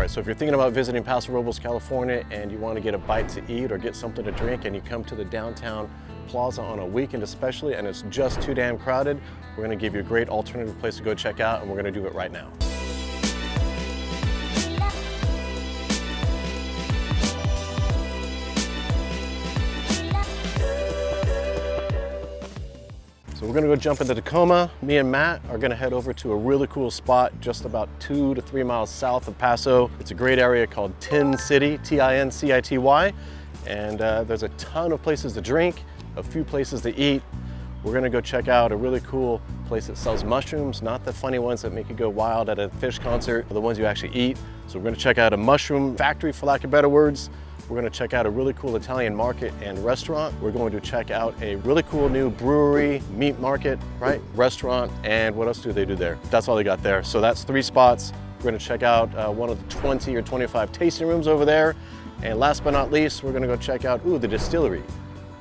right, so if you're thinking about visiting Paso Robles, California, and you want to get a bite to eat or get something to drink, and you come to the downtown plaza on a weekend especially, and it's just too damn crowded, we're going to give you a great alternative place to go check out, and we're going to do it right now. So we're gonna go jump into Tacoma. Me and Matt are gonna head over to a really cool spot just about 2 to 3 miles south of Paso. It's a great area called Tin City, T-I-N-C-I-T-Y. And there's a ton of places to drink, a few places to eat. We're gonna go check out a really cool place that sells mushrooms, not the funny ones that make you go wild at a Fish concert, but the ones you actually eat. So we're gonna check out a mushroom factory, for lack of better words. We're gonna check out a really cool Italian market and restaurant. We're going to check out a really cool new brewery, meat market, right? Restaurant, and what else do they do there? That's all they got there. So that's 3 spots. We're gonna check out one of the 20 or 25 tasting rooms over there. And last but not least, we're gonna go check out, the distillery.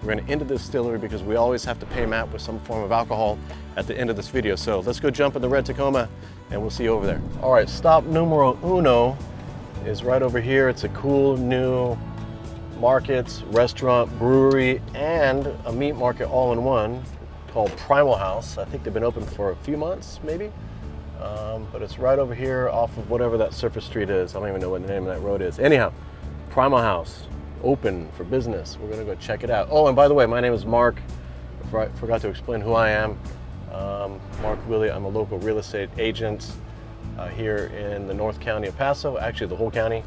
We're gonna end the distillery because we always have to pay Matt with some form of alcohol at the end of this video. So let's go jump in the red Tacoma and we'll see you over there. All right, stop numero uno is right over here. It's a cool new markets, restaurant, brewery, and a meat market all in one called Primal House. I think they've been open for a few months, maybe. But it's right over here off of whatever that surface street is. I don't even know what the name of that road is. Anyhow, Primal House, open for business. We're gonna go check it out. Oh, and by the way, my name is Mark. I forgot to explain who I am. Mark Willie, I'm a local real estate agent here in the North County of Paso, actually the whole county.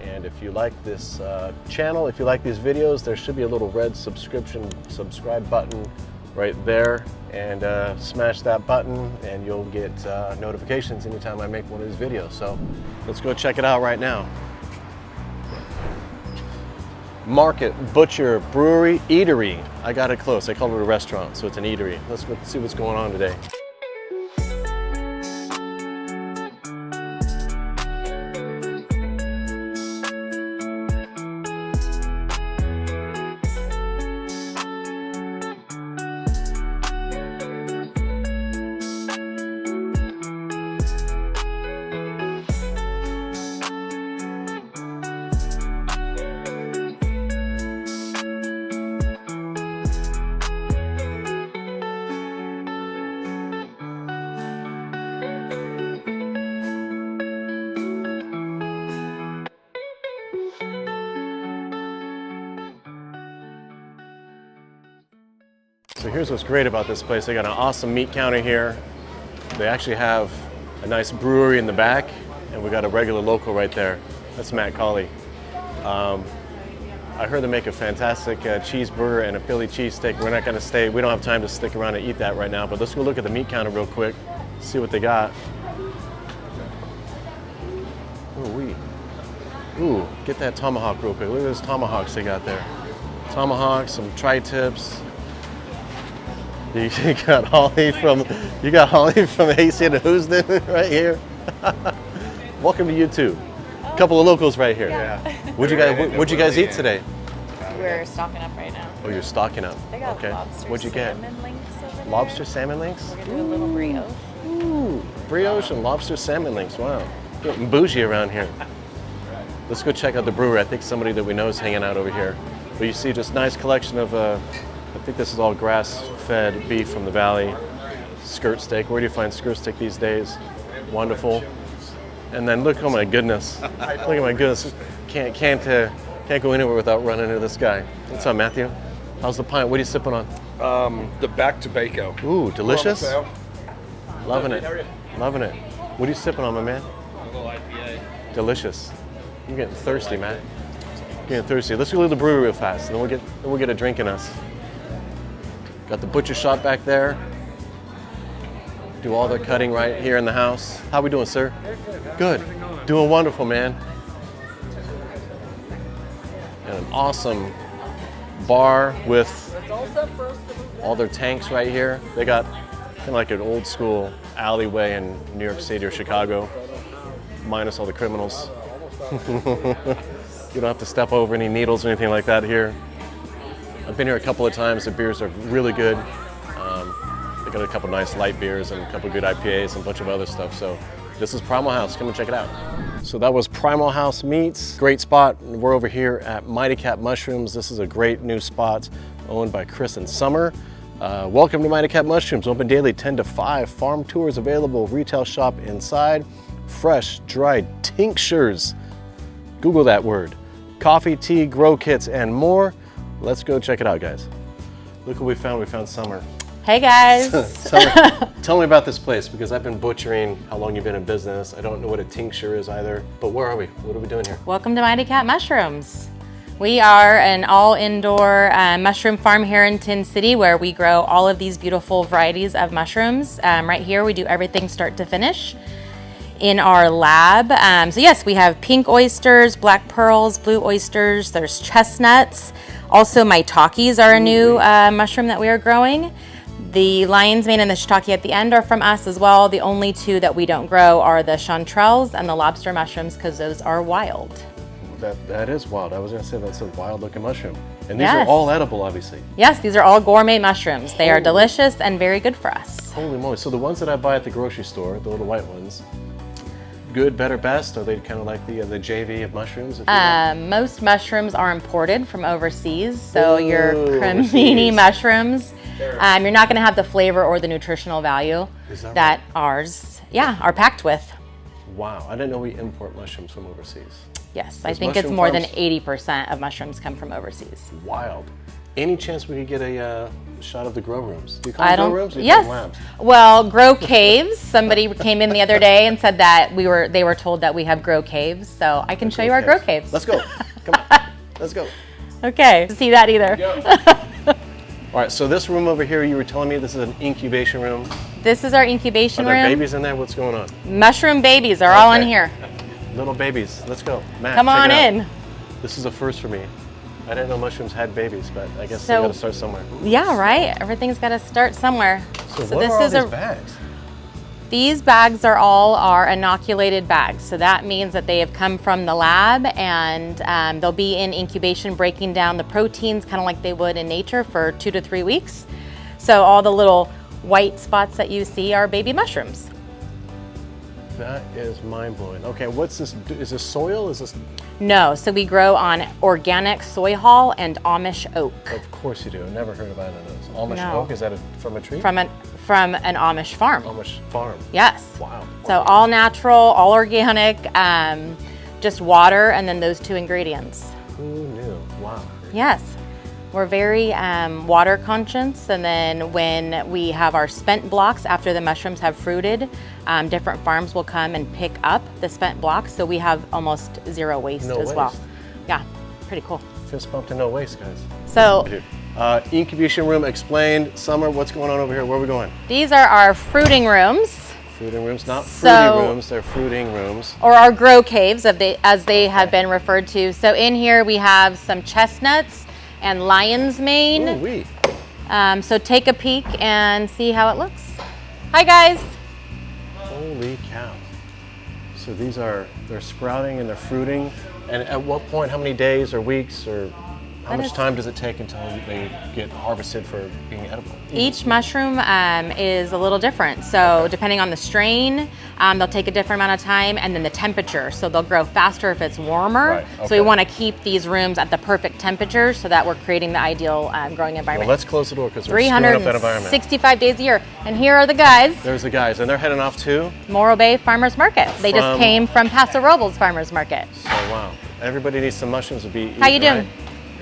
And if you like this channel, if you like these videos, there should be a little red subscribe button right there, and smash that button and you'll get notifications anytime I make one of these videos. So let's go check it out right now. Market, butcher, brewery, eatery. I got it close. I called it a restaurant, so it's an eatery. Let's go see what's going on today. So here's what's great about this place. They got an awesome meat counter here. They actually have a nice brewery in the back, and we got a regular local right there. That's Matt Colley. I heard they make a fantastic cheeseburger and a Philly cheesesteak. We're not gonna stay, we don't have time to stick around and eat that right now, but let's go look at the meat counter real quick, see what they got. Ooh, get that tomahawk real quick. Look at those tomahawks they got there. Tomahawks, some tri-tips. You got Holly from Hasty and Houston right here. Welcome to YouTube. A couple of locals right here. Yeah. What'd you guys eat today? We're stocking up right now. Oh, you're stocking up. They got okay. lobster What'd you get? salmon links over there. Lobster salmon links? We're gonna do a little brioche. Ooh, brioche and lobster salmon links. Wow, getting bougie around here. Let's go check out the brewery. I think somebody that we know is hanging out over here. But you see just nice collection of, I think this is all grass-fed beef from the valley. Skirt steak. Where do you find skirt steak these days? Wonderful. And then look, oh my goodness. Look at my goodness. Can't go anywhere without running into this guy. What's up, Matthew? How's the pint? What are you sipping on? The Back Tobacco. Ooh, delicious. Loving it. Loving it. What are you sipping on, my man? A little IPA. Delicious. You're getting thirsty, Matt. Getting thirsty. Let's go to the brewery real fast, and then we'll get a drink in us. Got the butcher shop back there. Do all the cutting right here in the house. How we doing, sir? Good. Doing wonderful, man. And an awesome bar with all their tanks right here. They got kind of like an old school alleyway in New York City or Chicago, minus all the criminals. You don't have to step over any needles or anything like that here. I've been here a couple of times. The beers are really good. They got a couple nice light beers and a couple good IPAs and a bunch of other stuff. So this is Primal House. Come and check it out. So that was Primal House Meats. Great spot. We're over here at Mighty Cat Mushrooms. This is a great new spot owned by Chris and Summer. Welcome to Mighty Cat Mushrooms. Open daily 10 to 5. Farm tours available. Retail shop inside. Fresh, dried tinctures. Google that word. Coffee, tea, grow kits, and more. Let's go check it out, guys. Look what we found. We found Summer. Hey guys. Summer, tell me about this place because I've been butchering how long you've been in business. I don't know what a tincture is either, but where are we? What are we doing here? Welcome to Mighty Cat Mushrooms. We are an all indoor mushroom farm here in Tin City where we grow all of these beautiful varieties of mushrooms. Right here we do everything start to finish in our lab. So yes, we have pink oysters, black pearls, blue oysters, there's chestnuts. Also maitakes are a new mushroom that we are growing. The lion's mane and the shiitake at the end are from us as well. The only two that we don't grow are the chanterelles and the lobster mushrooms because those are wild. That is wild. I was going to say that's a wild looking mushroom. And these Yes. are all edible, obviously. Yes, these are all gourmet mushrooms. They are delicious and very good for us. Holy moly. So the ones that I buy at the grocery store, the little white ones, good, better, best? Are they kind of like the JV of mushrooms? If you will? Most mushrooms are imported from overseas. So your Ooh, cremini overseas. mushrooms, you're not going to have the flavor or the nutritional value Is that that ours, are packed with. Wow. I didn't know we import mushrooms from overseas. Yes, I Those think it's mushroom more than farms? 80% of mushrooms come from overseas. Wild. Any chance we could get a shot of the grow rooms? Do you call I them don't. grow rooms? Or do you call them Yes. labs? Well, grow caves. Somebody came in the other day and said that they were told that we have grow caves. So I can show you our grow caves. Let's go. Come on. Let's go. Okay. See that either. All right, so this room over here, you were telling me this is an incubation room. This is our Are incubation there room. babies in there? What's going on? Mushroom babies are all in Okay. here. Little babies. Let's go. Matt, Come check on it out. in. This is a first for me. I didn't know mushrooms had babies, but I guess So- they got to start somewhere. Yeah, right. Everything's got to start somewhere. So what are all these bags? These bags are all our inoculated bags. So that means that they have come from the lab and they'll be in incubation breaking down the proteins kind of like they would in nature for 2 to 3 weeks. So all the little white spots that you see are baby mushrooms. That is mind-blowing. Okay, what's this? Is this soil? Is this? No, so we grow on organic soy hull and Amish oak Of course you do. I've never heard of either of those. Amish No. oak, is that from a tree? from an Amish farm. Amish farm. Yes. Wow. So all natural, all organic, just water and then those 2 ingredients. Who knew? Wow. Yes. We're very water conscious, and then when we have our spent blocks after the mushrooms have fruited, different farms will come and pick up the spent blocks, so we have almost zero waste No as well. waste. Yeah, pretty cool. Fist bump to no waste, guys. So Incubation room explained. Summer, what's going on over here? Where are we going? these are our fruiting rooms, Fruiting rooms, not fruity So- rooms, they're fruiting rooms. or our grow caves, as they have been referred to. So in here we have some chestnuts and lion's mane. Ooh-wee. So take a peek and see how it looks. Hi guys. Holy cow. So they're sprouting and they're fruiting. And at what point, how many days or weeks or how That much is- time does it take until they get harvested for being edible? Each mushroom is a little different. So depending on the strain, they'll take a different amount of time, and then the temperature. So they'll grow faster if it's warmer. Right, So okay. we want to keep these rooms at the perfect temperature so that we're creating the ideal growing Well, environment. let's close the door because we're screwing up that environment. 365 days a year. And here are the guys, There's the guys, and they're heading off too. Morro Bay Farmers Market. They From- just came from Paso Robles Farmers Market. So wow, everybody needs some mushrooms to be. How you eaten, doing? right?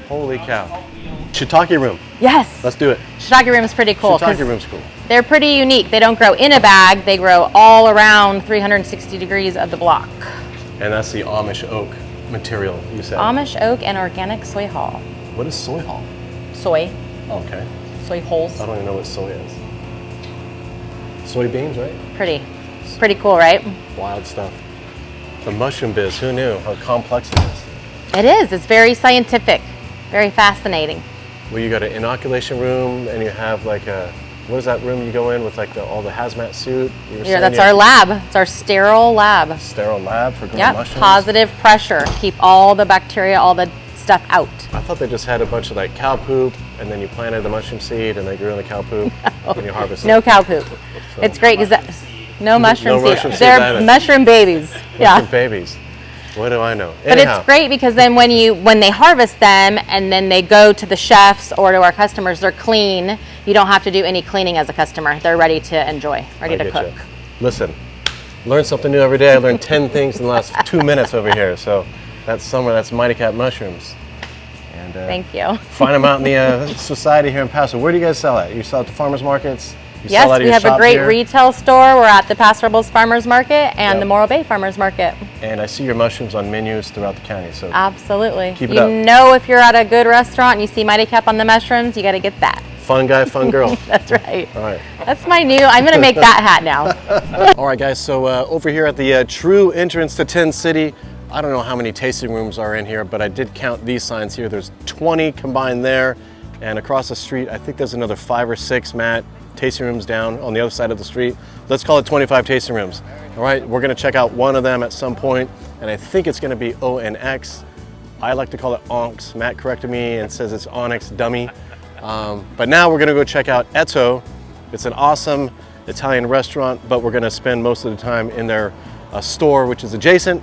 Holy cow! Shiitake room. Yes. Let's do it. Shiitake room is pretty cool. 'cause Shiitake room's cool. They're pretty unique. They don't grow in a bag. They grow all around 360 degrees of the block. And that's the Amish oak material you said. Amish oak and organic soy hull. What is soy hull? Soy, Okay. soy hulls. I don't even know what soy is. Soybeans, right? Pretty cool, right? Wild stuff. The mushroom biz, who knew how complex it is? It is. It's very scientific, very fascinating. Well, you got an inoculation room and you have like what is that room you go in with like all the hazmat suit? You were Yeah, saying that's you our have lab. It's our sterile lab. sterile lab for growing Yep, mushrooms? positive pressure. Keep all the bacteria, all the stuff out. I thought they just had a bunch of like cow poop and then you planted the mushroom seed and they grew in the cow poop and you harvest No it. cow poop. So- It's great because no mushroom seed. mushroom seed They're either. mushroom babies. Mushroom Yeah. babies. What do I know? But Anyhow, it's great because then when they harvest them and then they go to the chefs or to our customers, they're clean. You don't have to do any cleaning as a customer. They're ready to enjoy, ready to cook. You. Listen, learn something new every day. I learned 10 things in the last 2 minutes over here. So that's summer. That's Mighty Cat mushrooms. And thank you. find them out in the society here in Paso. Where do you guys sell at? You sell at the farmers markets? You Yes, sell at we your have a shop great here? retail store. We're at the Paso Robles Farmers Market and Yep. the Morro Bay Farmers Market. And I see your mushrooms on menus throughout the county. So Absolutely. Keep it you up. know, if you're at a good restaurant and you see Mighty Cap on the mushrooms, you got to get that. fun guy, fun girl. That's right. All right. That's my new, I'm going to make that hat now. All right, guys. So over here at the true entrance to Tin City, I don't know how many tasting rooms are in here, but I did count these signs here. There's 20 combined there. And across the street, I think there's another 5 or 6, Matt, tasting rooms down on the other side of the street. Let's call it 25 tasting rooms. All right, we're gonna check out one of them at some point, and I think it's gonna be ONX. I like to call it Onx. Matt corrected me and says it's Onyx, dummy. But now we're gonna go check out Etto. It's an awesome Italian restaurant, but we're gonna spend most of the time in their store, which is adjacent.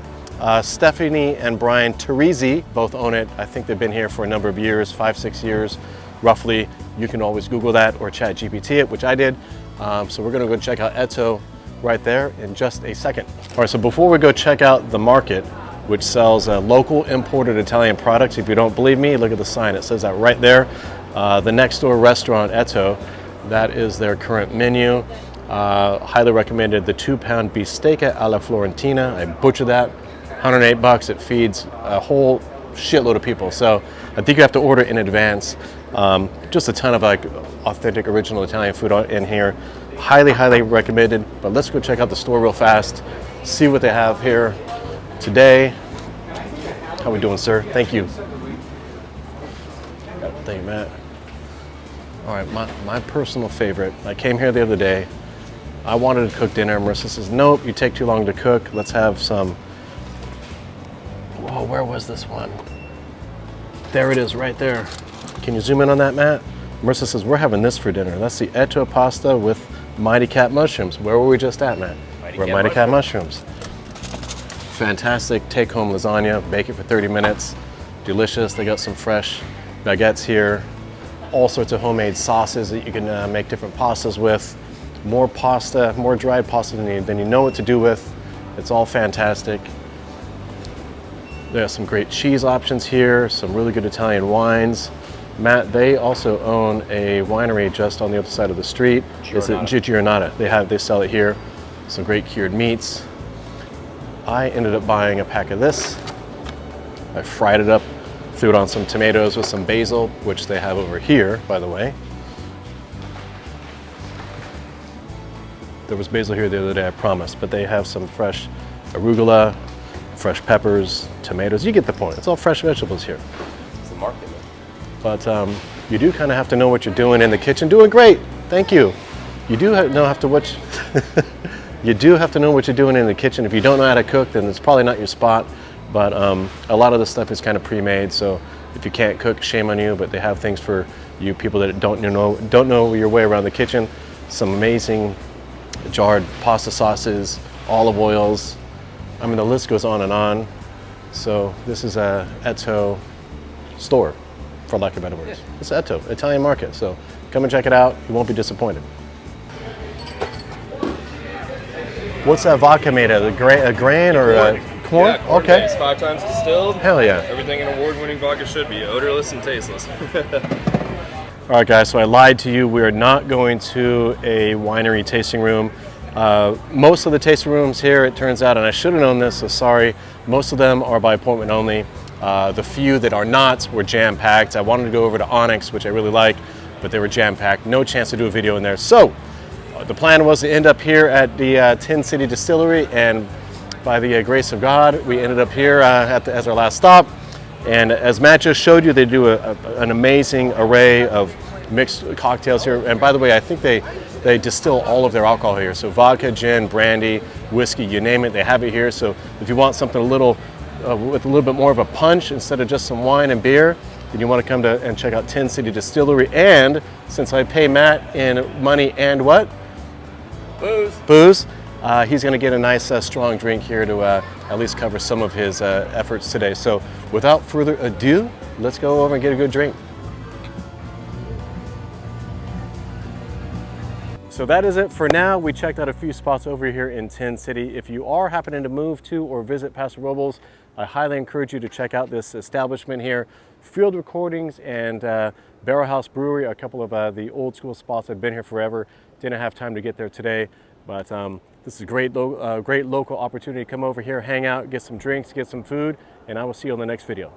Stephanie and Brian Teresi both own it. I think they've been here for a number of years, 5, 6 years, roughly. You can always Google that or chat GPT it, which I did. So we're gonna go check out Etto right there in just a second. All right, so before we go check out the market, which sells local imported Italian products, if you don't believe me, look at the sign, it says that right there. The next door restaurant, Etto, that is their current menu. Highly recommended the 2-pound beefsteak alla Florentina. I butchered that, 108 bucks. It feeds a whole shitload of people. So I think you have to order in advance. Just a ton of like authentic original Italian food in here. Highly, highly recommended. But let's go check out the store real fast, see what they have here today. How we doing, sir? Thank you. Thank you, Matt. All right, my personal favorite. I came here the other day. I wanted to cook dinner. Marissa says, nope, you take too long to cook. Let's have some. Whoa, where was this one? There it is, right there. Can you zoom in on that, Matt? Marissa says, we're having this for dinner. That's the Etto pasta with Mighty Cat mushrooms. Where were we just at, Matt? We're at Mighty Cat mushrooms. Fantastic take-home lasagna. Bake it for 30 minutes. Delicious. They got some fresh baguettes here. All sorts of homemade sauces that you can make different pastas with. More pasta, more dried pasta than you know what to do with. It's all fantastic. There's some great cheese options here, some really good Italian wines. Matt, they also own a winery just on the other side of the street. It's at Giornata. They sell it here. Some great cured meats. I ended up buying a pack of this. I fried it up, threw it on some tomatoes with some basil, which they have over here, by the way. There was basil here the other day, I promised, but they have some fresh arugula, fresh peppers, tomatoes. You get the point. It's all fresh vegetables here. It's the market. But you do kind of have to know what you're doing in the kitchen. Doing great. Thank you. You do have to watch. You do have to know what you're doing in the kitchen. If you don't know how to cook, then it's probably not your spot. But a lot of the stuff is kind of pre-made, so if you can't cook, shame on you. But they have things for you people that don't know your way around the kitchen. Some amazing jarred pasta sauces, olive oils. I mean, the list goes on and on. So this is a Etto store, for lack of better words. Yeah. It's Etto, Italian market. So come and check it out. You won't be disappointed. What's that vodka made of? A grain or a corn? Yeah, corn Okay. It's 5 times distilled. Hell yeah. Everything an award-winning vodka should be, odorless and tasteless. All right, guys, so I lied to you. We are not going to a winery tasting room. Most of the tasting rooms here, it turns out, and I should have known this, so sorry, most of them are by appointment only. The few that are not were jam-packed. I wanted to go over to Onyx, which I really like, but they were jam-packed. No chance to do a video in there. So the plan was to end up here at the Tin City Distillery, and by the grace of God, we ended up here as our last stop. And as Matt just showed you, they do an amazing array of mixed cocktails here. And by the way, I think they distill all of their alcohol here. So vodka, gin, brandy, whiskey, you name it, they have it here. So if you want something with a little bit more of a punch instead of just some wine and beer, then you want to come and check out Tin City Distillery. And since I pay Matt in money and what? Booze. Booze. he's going to get a nice strong drink here to at least cover some of his efforts today. So without further ado, let's go over and get a good drink. So that is it for now. We checked out a few spots over here in Tin City. If you are happening to move to or visit Paso Robles, I highly encourage you to check out this establishment here. Field Recordings and Barrel House Brewery are a couple of the old school spots that have been here forever. Didn't have time to get there today, but this is a great local opportunity to come over here, hang out, get some drinks, get some food, and I will see you on the next video.